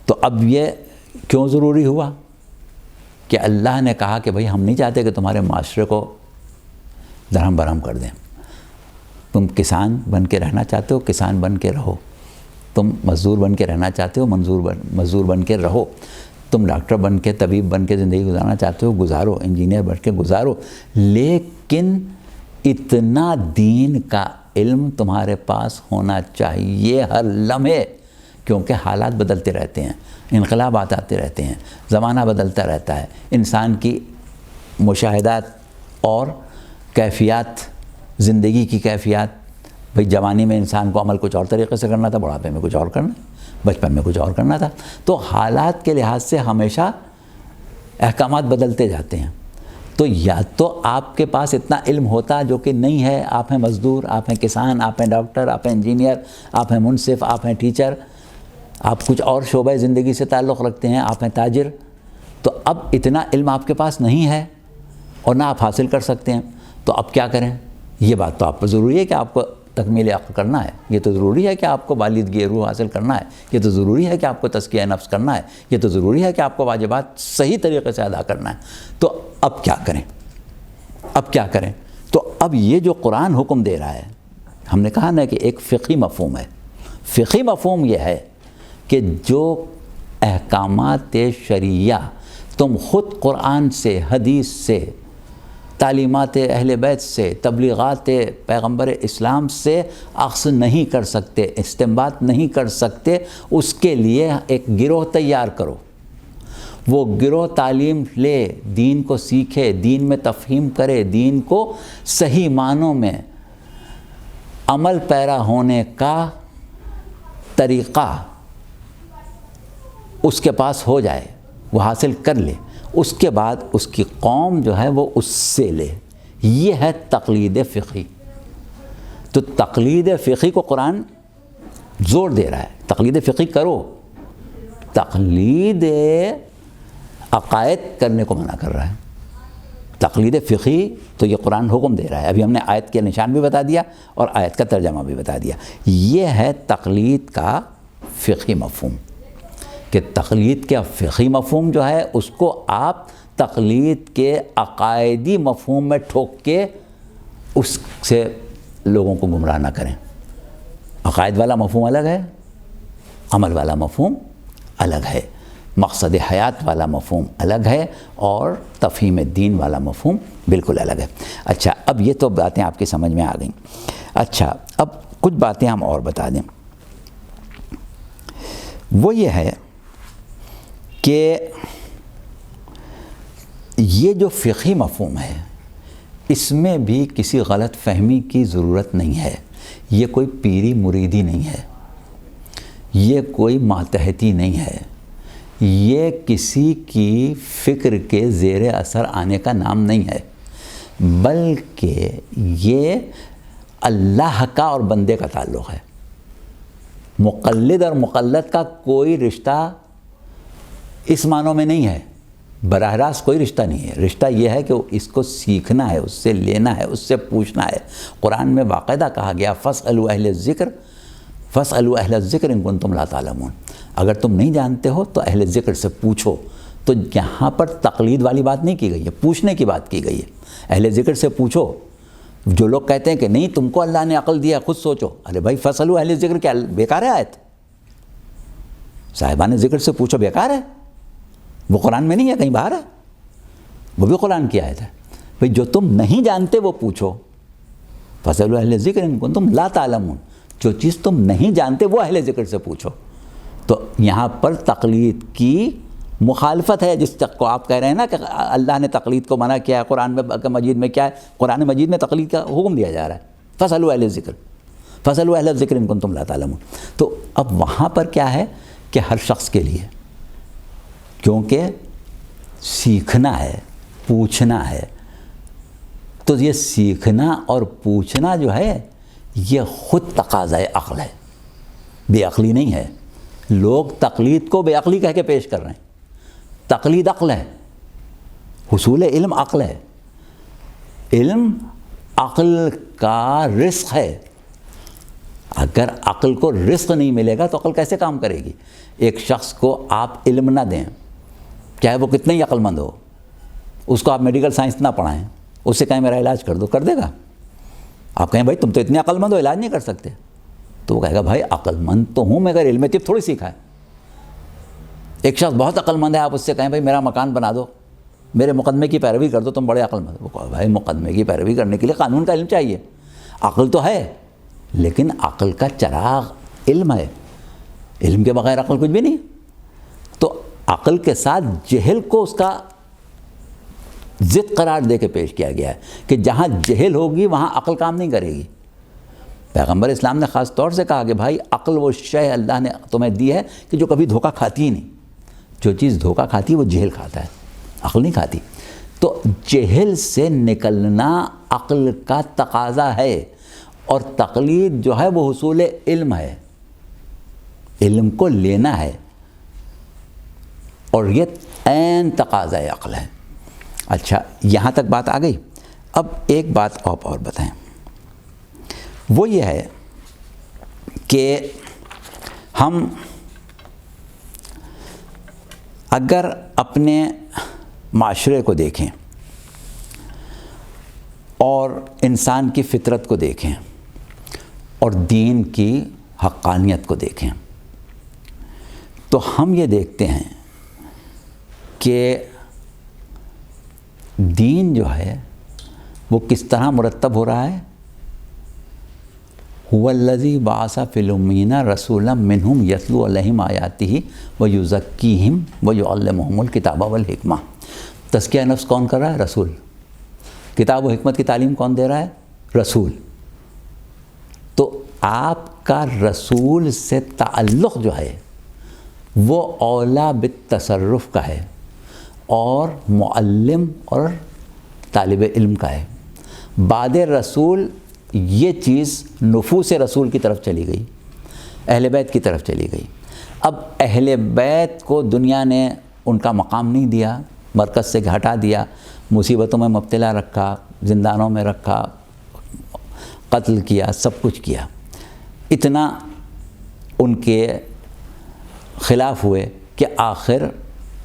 تو اب یہ کیوں ضروری ہوا کہ اللہ نے کہا کہ بھئی ہم نہیں چاہتے کہ تمہارے معاشرے کو درہم برہم کر دیں. تم کسان بن کے رہنا چاہتے ہو، کسان بن کے رہو. تم مزدور بن کے رہنا چاہتے ہو، مزدور بن کے رہو. تم ڈاکٹر بن کے، طبیب بن کے زندگی گزارنا چاہتے ہو، گزارو. انجینئر بن کے گزارو. لیکن اتنا دین کا علم تمہارے پاس ہونا چاہیے ہر لمحے، کیونکہ حالات بدلتے رہتے ہیں، انقلابات آتے رہتے ہیں، زمانہ بدلتا رہتا ہے. انسان کی مشاہدات اور کیفیات، زندگی کی کیفیات، بھئی جوانی میں انسان کو عمل کچھ اور طریقے سے کرنا تھا، بڑھاپے میں کچھ اور کرنا، بچپن میں کچھ اور کرنا تھا. تو حالات کے لحاظ سے ہمیشہ احکامات بدلتے جاتے ہیں. تو یا تو آپ کے پاس اتنا علم ہوتا جو کہ نہیں ہے، آپ ہیں مزدور، آپ ہیں کسان، آپ ہیں ڈاکٹر، آپ ہیں انجینئر، آپ ہیں منصف، آپ ہیں ٹیچر، آپ کچھ اور شعبہ زندگی سے تعلق رکھتے ہیں، آپ ہیں تاجر. تو اب اتنا علم آپ کے پاس نہیں ہے اور نہ آپ حاصل کر سکتے ہیں. تو اب کیا کریں؟ یہ بات تو آپ پر ضروری ہے کہ آپ کو تکمیل عقل کرنا ہے. یہ تو ضروری ہے کہ آپ کو بالیدگی روح حاصل کرنا ہے. یہ تو ضروری ہے کہ آپ کو تزکیہ نفس کرنا ہے. یہ تو ضروری ہے کہ آپ کو واجبات صحیح طریقے سے ادا کرنا ہے. تو اب کیا کریں؟ اب کیا کریں؟ تو اب یہ جو قرآن حکم دے رہا ہے، ہم نے کہا نا کہ ایک فقہی مفہوم ہے. فقہی مفہوم یہ ہے کہ جو احکامات شرعیہ تم خود قرآن سے، حدیث سے، تعلیمات اہل بیت سے، تبلیغات پیغمبر اسلام سے اخذ نہیں کر سکتے، استنباط نہیں کر سکتے، اس کے لیے ایک گروہ تیار کرو. وہ گروہ تعلیم لے، دین کو سیکھے، دین میں تفہیم کرے، دین کو صحیح معنوں میں عمل پیرا ہونے کا طریقہ اس کے پاس ہو جائے، وہ حاصل کر لے. اس کے بعد اس کی قوم جو ہے وہ اس سے لے. یہ ہے تقلید فقہی. تو تقلید فقہی کو قرآن زور دے رہا ہے، تقلید فقہی کرو. تقلید عقائد کرنے کو منع کر رہا ہے. تقلید فقہی تو یہ قرآن حکم دے رہا ہے. ابھی ہم نے آیت کے نشان بھی بتا دیا اور آیت کا ترجمہ بھی بتا دیا. یہ ہے تقلید کا فقہی مفہوم، کہ تقلید کا فقہی مفہوم جو ہے اس کو آپ تقلید کے عقائدی مفہوم میں ٹھوک کے اس سے لوگوں کو گمراہ نہ کریں. عقائد والا مفہوم الگ ہے، عمل والا مفہوم الگ ہے، مقصد حیات والا مفہوم الگ ہے، اور تفہیم دین والا مفہوم بالکل الگ ہے. اچھا، اب یہ تو باتیں آپ کی سمجھ میں آ گئیں. اچھا، اب کچھ باتیں ہم اور بتا دیں. وہ یہ ہے کہ یہ جو فقہی مفہوم ہے اس میں بھی کسی غلط فہمی کی ضرورت نہیں ہے. یہ کوئی پیری مریدی نہیں ہے، یہ کوئی ماتحتی نہیں ہے، یہ کسی کی فکر کے زیر اثر آنے کا نام نہیں ہے، بلکہ یہ اللہ کا اور بندے کا تعلق ہے. مقلد اور مقلد کا کوئی رشتہ اس معنوں میں نہیں ہے، براہ راست کوئی رشتہ نہیں ہے. رشتہ یہ ہے کہ اس کو سیکھنا ہے، اس سے لینا ہے، اس سے پوچھنا ہے. قرآن میں باقاعدہ کہا گیا فاسألوا اہل الذکر، فاسألوا اہل الذکر ان کنتم لا تعلمون. اگر تم نہیں جانتے ہو تو اہل ذکر سے پوچھو. تو یہاں پر تقلید والی بات نہیں کی گئی ہے، پوچھنے کی بات کی گئی ہے. اہل ذکر سے پوچھو. جو لوگ کہتے ہیں کہ نہیں تم کو اللہ نے عقل دیا، خود سوچو، ارے بھائی فاسألوا اہل ذکر کیا بیکار ہے آیت؟ صاحبان ذکر سے پوچھو بیکار ہے؟ وہ قرآن میں نہیں ہے، کہیں باہر ہے. وہ بھی قرآن کی آیت ہے. بھئی جو تم نہیں جانتے وہ پوچھو. فاسألوا اہل ذکر ان کنتم لا تعلمون. جو چیز تم نہیں جانتے وہ اہل ذکر سے پوچھو. تو یہاں پر تقلید کی مخالفت ہے، جس کو آپ کہہ رہے ہیں نا کہ اللہ نے تقلید کو منع کیا ہے. قرآن مجید میں کیا ہے؟ قرآن مجید میں تقلید کا حکم دیا جا رہا ہے، فاسألوا اہل ذکر، فاسألوا اہل ذکر ان کنتم لا تعلمون. تو اب وہاں پر کیا ہے کہ ہر شخص کے لیے، کیونکہ سیکھنا ہے، پوچھنا ہے، تو یہ سیکھنا اور پوچھنا جو ہے یہ خود تقاضۂ عقل ہے، بے عقلی نہیں ہے. لوگ تقلید کو بے عقلی کہہ کے پیش کر رہے ہیں. تقلید عقل ہے، حصول علم عقل ہے. علم عقل کا رزق ہے. اگر عقل کو رزق نہیں ملے گا تو عقل کیسے کام کرے گی؟ ایک شخص کو آپ علم نہ دیں، چاہے وہ کتنا ہی عقل مند ہو، اس کو آپ میڈیکل سائنس نہ پڑھائیں، اس سے کہیں میرا علاج کر دو، کر دے گا؟ آپ کہیں بھائی تم تو اتنے عقل مند ہو، علاج نہیں کر سکتے، تو وہ کہے گا بھائی عقل مند تو ہوں مگر علم طب تھوڑی سیکھا ہے. ایک شخص بہت عقل مند ہے، آپ اس سے کہیں بھائی میرا مکان بنا دو، میرے مقدمے کی پیروی کر دو، تم بڑے عقل مند. وہ کہا بھائی مقدمے کی پیروی کرنے کے لیے قانون کا علم چاہیے. عقل تو ہے لیکن عقل کا چراغ علم ہے، علم کے بغیر عقل کچھ بھی نہیں. تو عقل کے ساتھ جہل کو اس کا ضد قرار دے کے پیش کیا گیا ہے کہ جہاں جہل ہوگی وہاں عقل کام نہیں کرے گی. پیغمبر اسلام نے خاص طور سے کہا کہ بھائی عقل وہ شے اللہ نے تمہیں دی ہے کہ جو کبھی دھوکہ کھاتی ہی نہیں. جو چیز دھوکہ کھاتی ہے وہ جہل کھاتا ہے، عقل نہیں کھاتی. تو جہل سے نکلنا عقل کا تقاضا ہے، اور تقلید جو ہے وہ حصول علم ہے، علم کو لینا ہے، اور یہ عین تقاضۂ عقل ہے. اچھا، یہاں تک بات آ گئی. اب ایک بات آپ اور بتائیں، وہ یہ ہے کہ ہم اگر اپنے معاشرے کو دیکھیں اور انسان کی فطرت کو دیکھیں اور دین کی حقانیت کو دیکھیں تو ہم یہ دیکھتے ہیں کہ دین جو ہے وہ کس طرح مرتب ہو رہا ہے. هو الذی بعث فی الامیین رسولا منہم یتلو علیہم آیاتہ ویزکیہم ویعلمہم الکتاب والحکمہ. تزکیہ نفس کون کر رہا ہے؟ رسول. کتاب و حکمت کی تعلیم کون دے رہا ہے؟ رسول. تو آپ کا رسول سے تعلق جو ہے وہ اولا بالتصرف کا ہے اور معلم اور طالب علم کا ہے. بعد رسول یہ چیز نفوس رسول کی طرف چلی گئی، اہل بیت کی طرف چلی گئی. اب اہل بیت کو دنیا نے ان کا مقام نہیں دیا، مرکز سے ہٹا دیا، مصیبتوں میں مبتلا رکھا، زندانوں میں رکھا، قتل کیا، سب کچھ کیا. اتنا ان کے خلاف ہوئے کہ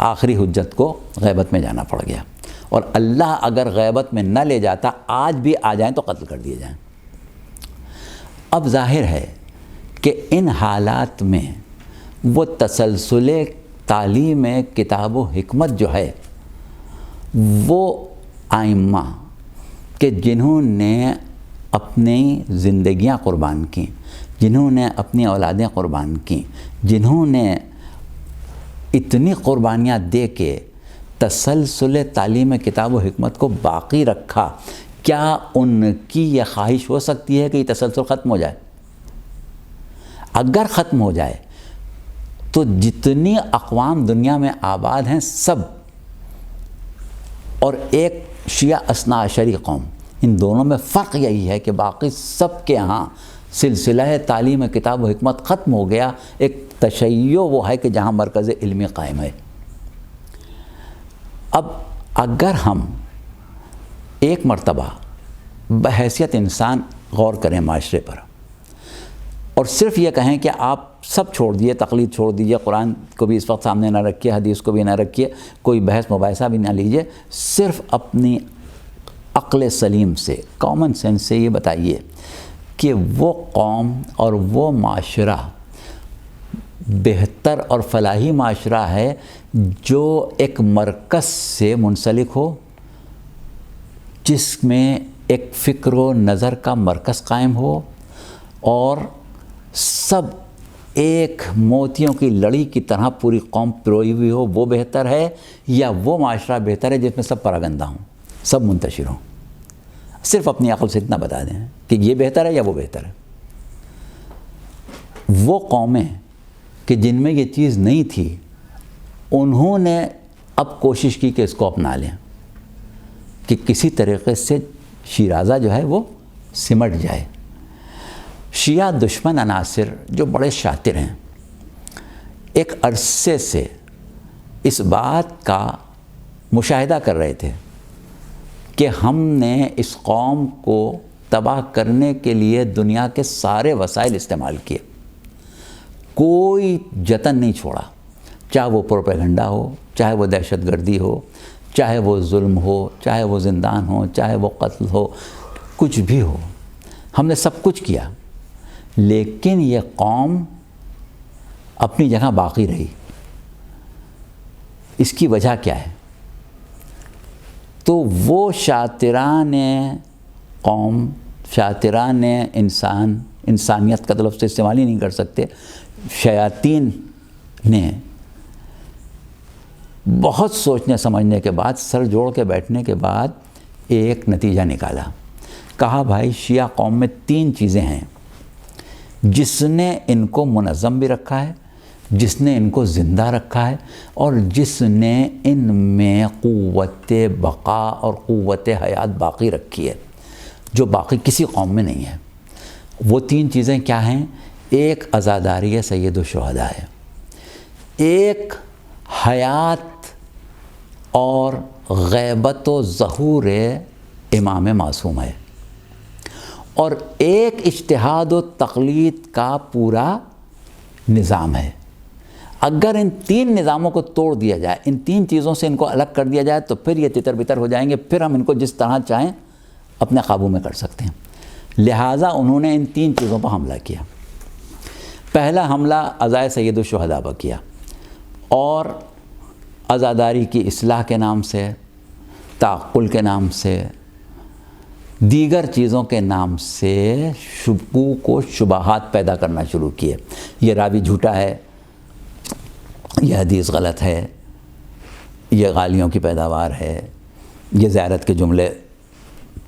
آخری حجت کو غیبت میں جانا پڑ گیا. اور اللہ اگر غیبت میں نہ لے جاتا، آج بھی آ جائیں تو قتل کر دیے جائیں. اب ظاہر ہے کہ ان حالات میں وہ تسلسل تعلیم کتاب و حکمت جو ہے وہ ائمہ کہ جنہوں نے اپنی زندگیاں قربان کیں، جنہوں نے اپنی اولادیں قربان کیں، جنہوں نے اتنی قربانیاں دے کے تسلسل تعلیم کتاب و حکمت کو باقی رکھا، کیا ان کی یہ خواہش ہو سکتی ہے کہ یہ تسلسل ختم ہو جائے؟ اگر ختم ہو جائے تو جتنی اقوام دنیا میں آباد ہیں سب، اور ایک شیعہ اثنا عشری قوم، ان دونوں میں فرق یہی ہے کہ باقی سب کے ہاں سلسلہ تعلیم کتاب و حکمت ختم ہو گیا. ایک تشیع وہ ہے کہ جہاں مرکز علمی قائم ہے. اب اگر ہم ایک مرتبہ بحیثیت انسان غور کریں معاشرے پر اور صرف یہ کہیں کہ آپ سب چھوڑ دیے، تقلید چھوڑ دیجئے، قرآن کو بھی اس وقت سامنے نہ رکھیے، حدیث کو بھی نہ رکھیے، کوئی بحث مباحثہ بھی نہ لیجئے، صرف اپنی عقل سلیم سے، کامن سینس سے یہ بتائیے کہ وہ قوم اور وہ معاشرہ بہتر اور فلاحی معاشرہ ہے جو ایک مرکز سے منسلک ہو، جس میں ایک فکر و نظر کا مرکز قائم ہو اور سب ایک موتیوں کی لڑی کی طرح پوری قوم پروئی ہوئی ہو، وہ بہتر ہے؟ یا وہ معاشرہ بہتر ہے جس میں سب پراگندہ ہوں، سب منتشر ہوں؟ صرف اپنی عقل سے اتنا بتا دیں کہ یہ بہتر ہے یا وہ بہتر ہے. وہ قومیں کہ جن میں یہ چیز نہیں تھی، انہوں نے اب کوشش کی کہ اس کو اپنا لیں، کہ کسی طریقے سے شیرازہ جو ہے وہ سمٹ جائے. شیعہ دشمن عناصر جو بڑے شاطر ہیں، ایک عرصے سے اس بات کا مشاہدہ کر رہے تھے کہ ہم نے اس قوم کو تباہ کرنے کے لیے دنیا کے سارے وسائل استعمال کیے، کوئی جتن نہیں چھوڑا، چاہے وہ پروپیگنڈا ہو، چاہے وہ دہشت گردی ہو، چاہے وہ ظلم ہو، چاہے وہ زندان ہو، چاہے وہ قتل ہو، کچھ بھی ہو، ہم نے سب کچھ کیا. لیکن یہ قوم اپنی جگہ باقی رہی. اس کی وجہ کیا ہے؟ تو وہ شاطران قوم، شاطران انسانیت کا لفظ استعمال ہی نہیں کر سکتے، شیاطین نے بہت سوچنے سمجھنے کے بعد، سر جوڑ کے بیٹھنے کے بعد ایک نتیجہ نکالا. کہا بھائی شیعہ قوم میں 3 چیزیں ہیں جس نے ان کو منظم بھی رکھا ہے، جس نے ان کو زندہ رکھا ہے، اور جس نے ان میں قوت بقا اور قوت حیات باقی رکھی ہے، جو باقی کسی قوم میں نہیں ہے. وہ 3 چیزیں کیا ہیں؟ ایک عزاداری سید الشہداء ہے، ایک حیات اور غیبت و ظہور امام معصوم ہے، اور ایک اجتہاد و تقلید کا پورا نظام ہے. اگر ان 3 نظاموں کو توڑ دیا جائے، ان 3 چیزوں سے ان کو الگ کر دیا جائے، تو پھر یہ تتر بتر ہو جائیں گے. پھر ہم ان کو جس طرح چاہیں اپنے قابو میں کر سکتے ہیں۔ لہٰذا انہوں نے ان 3 چیزوں پر حملہ کیا۔ پہلا حملہ عزائے سید الشہداء پر کیا، اور عزاداری کی اصلاح کے نام سے، تعقل کے نام سے، دیگر چیزوں کے نام سے شکوک و شبہات پیدا کرنا شروع کیے۔ یہ راوی جھوٹا ہے، یہ حدیث غلط ہے، یہ غالیوں کی پیداوار ہے، یہ زیارت کے جملے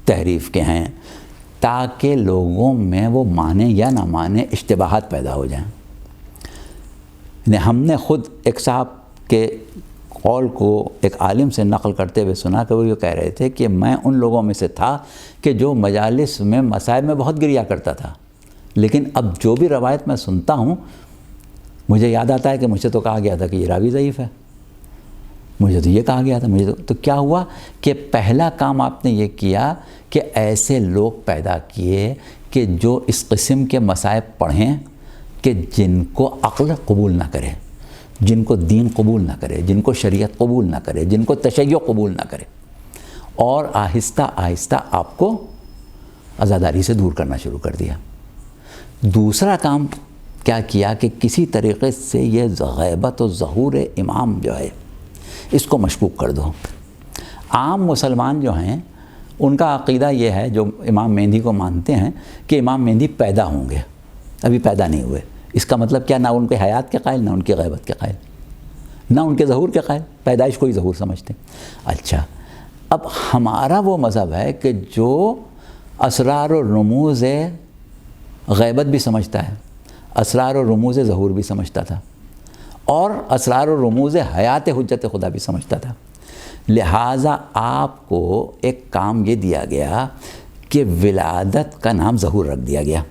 تحریف کے ہیں، تاکہ لوگوں میں وہ مانیں یا نہ مانیں اشتباہات پیدا ہو جائیں۔ ہم نے خود ایک صاحب کے قول کو ایک عالم سے نقل کرتے ہوئے سنا کہ وہ یہ کہہ رہے تھے کہ میں ان لوگوں میں سے تھا کہ جو مجالس میں مصائب میں بہت گریا کرتا تھا، لیکن اب جو بھی روایت میں سنتا ہوں مجھے یاد آتا ہے کہ مجھ سے تو کہا گیا تھا کہ یہ راوی ضعیف ہے، مجھے تو یہ کہا گیا تھا، مجھے تو کیا ہوا کہ پہلا کام آپ نے یہ کیا کہ ایسے لوگ پیدا کیے کہ جو اس قسم کے مصائب پڑھیں کہ جن کو عقل قبول نہ کرے، جن کو دین قبول نہ کرے، جن کو شریعت قبول نہ کرے، جن کو تشیع قبول نہ کرے، اور آہستہ آہستہ آپ کو عزاداری سے دور کرنا شروع کر دیا۔ دوسرا کام کیا کیا کہ کسی طریقے سے یہ غیبت و ظہور امام جو ہے اس کو مشکوک کر دو۔ عام مسلمان جو ہیں ان کا عقیدہ یہ ہے، جو امام مہدی کو مانتے ہیں، کہ امام مہدی پیدا ہوں گے، ابھی پیدا نہیں ہوئے۔ اس کا مطلب کیا؟ نہ ان کے حیات کے قائل، نہ ان کی غیبت کے قائل، نہ ان کے ظہور کے قائل، پیدائش کو ہی ظہور سمجھتے ہیں۔ اچھا، اب ہمارا وہ مذہب ہے کہ جو اسرار و رموز غیبت بھی سمجھتا ہے، اسرار و رموز ظہور بھی سمجھتا تھا، اور اسرار و رموز حیات حجت خدا بھی سمجھتا تھا۔ لہٰذا آپ کو ایک کام یہ دیا گیا کہ ولادت کا نام ظہور رکھ دیا گیا۔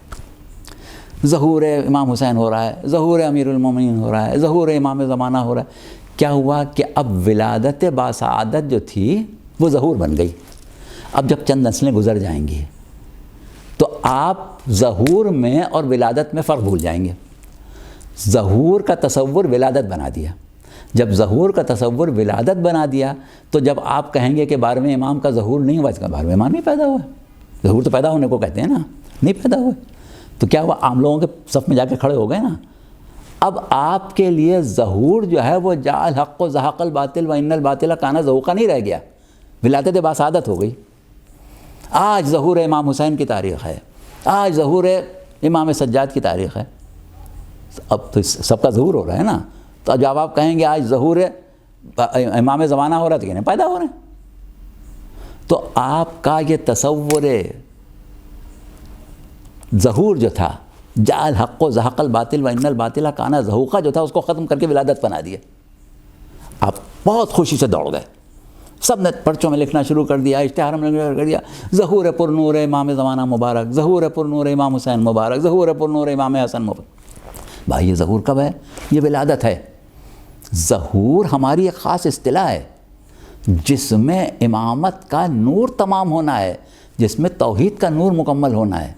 ظہور امام حسین ہو رہا ہے، ظہور امیر المومنین ہو رہا ہے، ظہور امام زمانہ ہو رہا ہے۔ کیا ہوا کہ اب ولادت باسعادت جو تھی وہ ظہور بن گئی۔ اب جب چند نسلیں گزر جائیں گی تو آپ ظہور میں اور ولادت میں فرق بھول جائیں گے۔ ظہور کا تصور ولادت بنا دیا، جب ظہور کا تصور ولادت بنا دیا تو جب آپ کہیں گے کہ 12ویں امام کا ظہور نہیں ہوا، اس کا 12ویں امام نہیں پیدا ہوا، ظہور تو پیدا ہونے کو کہتے ہیں نا، نہیں پیدا ہوا، تو کیا ہوا؟ عام لوگوں کے صف میں جا کے کھڑے ہو گئے نا۔ اب آپ کے لیے ظہور جو ہے وہ جاء الحق و زہق الباطل و ان الباطل کان زہوقا نہیں رہ گیا، ولادت باسعادت ہو گئی۔ آج ظہور امام حسین کی تاریخ ہے، آج ظہور امام سجاد کی تاریخ ہے، اب تو سب کا ظہور ہو رہا ہے نا۔ تو جب آپ کہیں گے آج ظہور امام زمانہ ہو رہا ہے تو کہنے پیدا ہو رہے ہیں۔ تو آپ کا یہ تصور ظہور جو تھا، جاء الحق و زہق الباطل و ان الباطل کان زہوقا جو تھا، اس کو ختم کر کے ولادت بنا دیا۔ آپ بہت خوشی سے دوڑ گئے، سب نے پرچوں میں لکھنا شروع کر دیا، اشتہار میں لکھنا کر دیا، ظہور پر نور امام زمانہ مبارک، ظہور پر نور امام حسین مبارک، ظہور پر نور امام حسن مبارک۔ بھائی یہ ظہور کب ہے؟ یہ ولادت ہے۔ ظہور ہماری ایک خاص اصطلاح ہے جس میں امامت کا نور تمام ہونا ہے، جس میں توحید کا نور مکمل ہونا ہے۔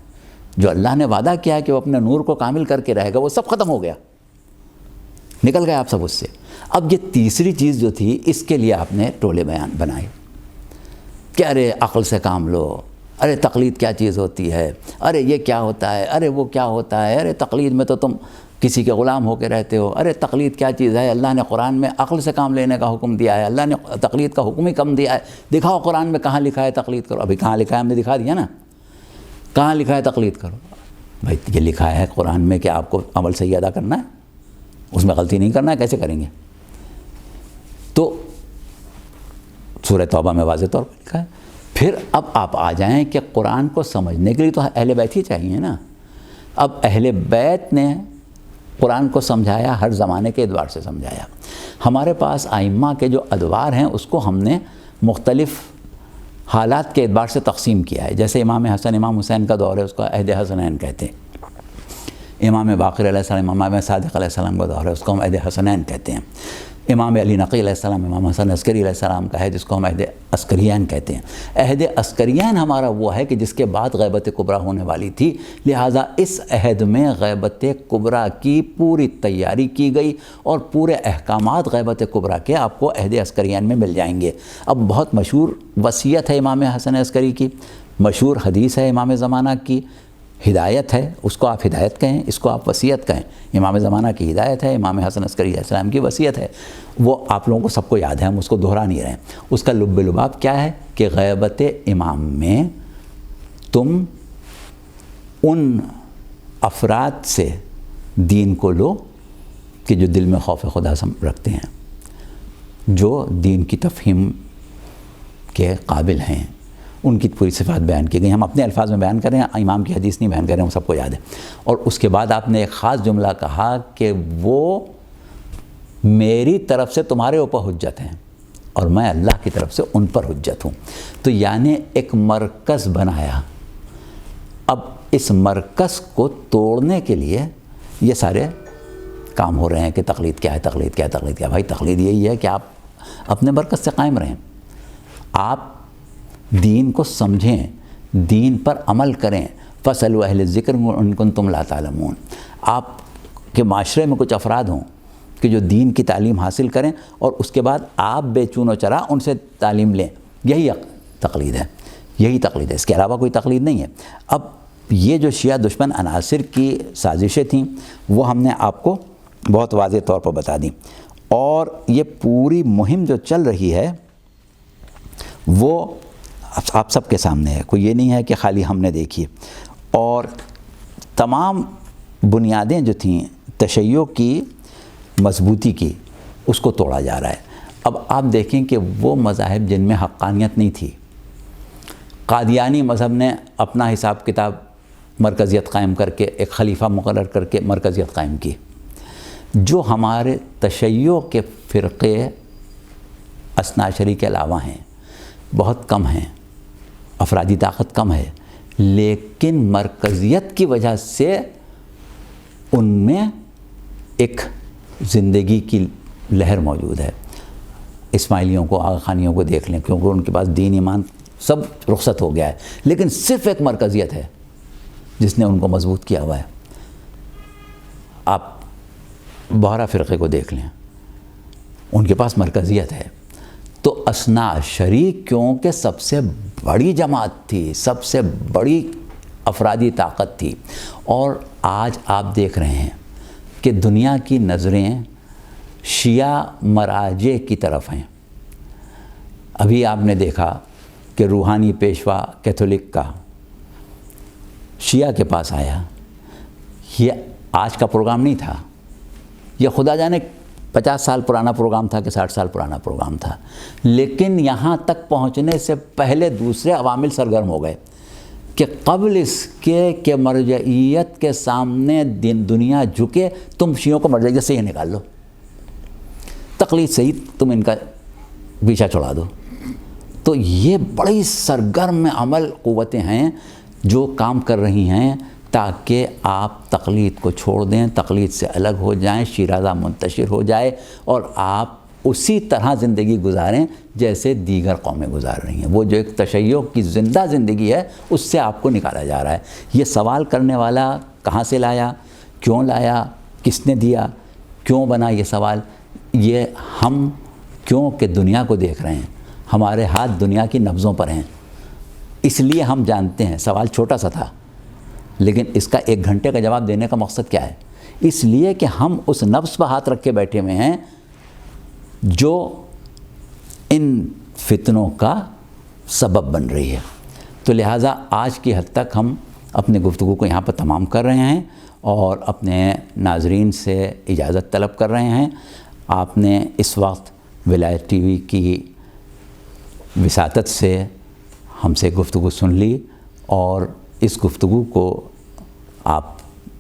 جو اللہ نے وعدہ کیا ہے کہ وہ اپنے نور کو کامل کر کے رہے گا، وہ سب ختم ہو گیا، نکل گئے آپ سب اس سے۔ اب یہ تیسری چیز جو تھی، اس کے لیے آپ نے ٹولے بیان بنائے کہ ارے عقل سے کام لو، ارے تقلید کیا چیز ہوتی ہے، ارے یہ کیا ہوتا ہے، ارے وہ کیا ہوتا ہے، ارے تقلید میں تو تم کسی کے غلام ہو کے رہتے ہو، ارے تقلید کیا چیز ہے، اللہ نے قرآن میں عقل سے کام لینے کا حکم دیا ہے، اللہ نے تقلید کا حکم ہی کم دیا ہے، دکھاؤ قرآن میں کہاں لکھا ہے تقلید کرو۔ ابھی کہاں لکھا ہے؟ ہم نے دکھا دیا نا، کہاں لکھا ہے تقلید کرو؟ بھائی یہ لکھا ہے قرآن میں کہ آپ کو عمل صحیح ادا کرنا ہے، اس میں غلطی نہیں کرنا ہے، کیسے کریں گے؟ تو سورہ توبہ میں واضح طور پر لکھا ہے۔ پھر اب آپ آ جائیں کہ قرآن کو سمجھنے کے لیے تو اہل بیت ہی چاہیے نا۔ اب اہل بیت نے قرآن کو سمجھایا، ہر زمانے کے ادوار سے سمجھایا۔ ہمارے پاس ائمہ کے جو ادوار ہیں اس کو ہم نے مختلف حالات کے اعتبار سے تقسیم کیا ہے۔ جیسے امام حسن امام حسین کا دور ہے، اس کو عہد حسنین کہتے ہیں۔ امام باقر علیہ السلام امام صادق علیہ السلام کا دور ہے، اس کو ہم عہد حسنین کہتے ہیں۔ امام علی نقی علیہ السلام امام حسن عسکری علیہ السلام کا ہے، جس کو ہم عہد عسکریین کہتے ہیں۔ عہد عسکریین ہمارا وہ ہے کہ جس کے بعد غیبت کبریٰ ہونے والی تھی، لہٰذا اس عہد میں غیبت کبریٰ کی پوری تیاری کی گئی اور پورے احکامات غیبت کبریٰ کے آپ کو عہد عسکریین میں مل جائیں گے۔ اب بہت مشہور وصیت ہے امام حسن عسکری کی، مشہور حدیث ہے امام زمانہ کی، ہدایت ہے، اس کو آپ ہدایت کہیں، اس کو آپ وصیت کہیں۔ امام زمانہ کی ہدایت ہے، امام حسن عسکری علیہ السلام کی وصیت ہے، وہ آپ لوگوں کو سب کو یاد ہے، ہم اس کو دہرا نہیں رہے ہیں۔ اس کا لب لباب کیا ہے کہ غیبت امام میں تم ان افراد سے دین کو لو کہ جو دل میں خوف خدا رکھتے ہیں، جو دین کی تفہیم کے قابل ہیں، ان کی پوری صفات بیان کی گئی۔ ہم اپنے الفاظ میں بیان کریں، امام کی حدیث نہیں بیان کریں، ہم سب کو یاد ہے۔ اور اس کے بعد آپ نے ایک خاص جملہ کہا کہ وہ میری طرف سے تمہارے اوپر حجت ہیں اور میں اللہ کی طرف سے ان پر حجت ہوں۔ تو یعنی ایک مرکز بنایا۔ اب اس مرکز کو توڑنے کے لیے یہ سارے کام ہو رہے ہیں کہ تقلید کیا ہے، تقلید کیا ہے، تقلید کیا ہے۔ بھائی تقلید یہی ہے کہ آپ اپنے مرکز سے قائم رہیں، آپ دین کو سمجھیں، دین پر عمل کریں۔ فَاسْأَلُوا أَهْلَ الذِّكْرِ إِن كُنتُمْ لَا تَعْلَمُونَ۔ آپ کے معاشرے میں کچھ افراد ہوں کہ جو دین کی تعلیم حاصل کریں اور اس کے بعد آپ بے چون و چرا ان سے تعلیم لیں، یہی تقلید ہے، یہی تقلید ہے، اس کے علاوہ کوئی تقلید نہیں ہے۔ اب یہ جو شیعہ دشمن عناصر کی سازشیں تھیں وہ ہم نے آپ کو بہت واضح طور پر بتا دیں، اور یہ پوری مہم جو چل رہی ہے وہ آپ سب کے سامنے ہے، کوئی یہ نہیں ہے کہ خالی ہم نے دیکھی، اور تمام بنیادیں جو تھیں تشیع کی مضبوطی کی، اس کو توڑا جا رہا ہے۔ اب آپ دیکھیں کہ وہ مذاہب جن میں حقانیت نہیں تھی، قادیانی مذہب نے اپنا حساب کتاب مرکزیت قائم کر کے ایک خلیفہ مقرر کر کے مرکزیت قائم کی۔ جو ہمارے تشیع کے فرقے اثنا عشری کے علاوہ ہیں، بہت کم ہیں، افرادی طاقت کم ہے، لیکن مرکزیت کی وجہ سے ان میں ایک زندگی کی لہر موجود ہے۔ اسماعیلیوں کو، آغا خانیوں کو دیکھ لیں، کیونکہ ان کے پاس دین ایمان سب رخصت ہو گیا ہے، لیکن صرف ایک مرکزیت ہے جس نے ان کو مضبوط کیا ہوا ہے۔ آپ بہرا فرقے کو دیکھ لیں، ان کے پاس مرکزیت ہے۔ تو اثنا عشری کیونکہ سب سے بڑی جماعت تھی، سب سے بڑی افرادی طاقت تھی، اور آج آپ دیکھ رہے ہیں کہ دنیا کی نظریں شیعہ مراجع کی طرف ہیں۔ ابھی آپ نے دیکھا کہ روحانی پیشوا کیتھولک کا شیعہ کے پاس آیا۔ یہ آج کا پروگرام نہیں تھا، یہ خدا جانے 50 سال پرانا پروگرام تھا کہ 60 سال پرانا پروگرام تھا، لیکن یہاں تک پہنچنے سے پہلے دوسرے عوامل سرگرم ہو گئے کہ قبل اس کے کہ مرجعیت کے سامنے دنیا جھکے، تم شیعوں کو مرجعیت سے ہی نکال لو، تقلید سے ہی تم ان کا پیچھا چھڑا دو۔ تو یہ بڑی سرگرم عمل قوتیں ہیں جو کام کر رہی ہیں تاکہ آپ تقلید کو چھوڑ دیں، تقلید سے الگ ہو جائیں، شیرازہ منتشر ہو جائے اور آپ اسی طرح زندگی گزاریں جیسے دیگر قومیں گزار رہی ہیں۔ وہ جو ایک تشیع کی زندہ زندگی ہے اس سے آپ کو نکالا جا رہا ہے۔ یہ سوال کرنے والا کہاں سے لایا، کیوں لایا، کس نے دیا، کیوں بنا یہ سوال، یہ ہم کیوں کہ دنیا کو دیکھ رہے ہیں، ہمارے ہاتھ دنیا کی نبضوں پر ہیں، اس لیے ہم جانتے ہیں۔ سوال چھوٹا سا تھا لیکن اس کا 1 گھنٹے کا جواب دینے کا مقصد کیا ہے؟ اس لیے کہ ہم اس نبض پر ہاتھ رکھ کے بیٹھے ہوئے ہیں جو ان فتنوں کا سبب بن رہی ہے۔ تو لہٰذا آج کی حد تک ہم اپنے گفتگو کو یہاں پر تمام کر رہے ہیں اور اپنے ناظرین سے اجازت طلب کر رہے ہیں۔ آپ نے اس وقت ولایت ٹی وی کی وساطت سے ہم سے گفتگو سن لی، اور اس گفتگو کو آپ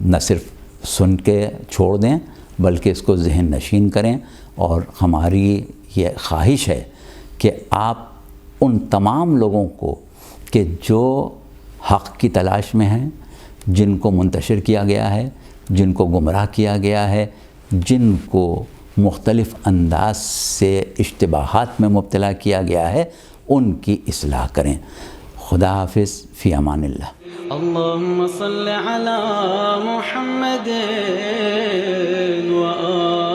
نہ صرف سن کے چھوڑ دیں بلکہ اس کو ذہن نشین کریں، اور ہماری یہ خواہش ہے کہ آپ ان تمام لوگوں کو کہ جو حق کی تلاش میں ہیں، جن کو منتشر کیا گیا ہے، جن کو گمراہ کیا گیا ہے، جن کو مختلف انداز سے اشتباہات میں مبتلا کیا گیا ہے، ان کی اصلاح کریں۔ خدا حافظ، فی امان اللہ۔ اللهم صل على محمد وآل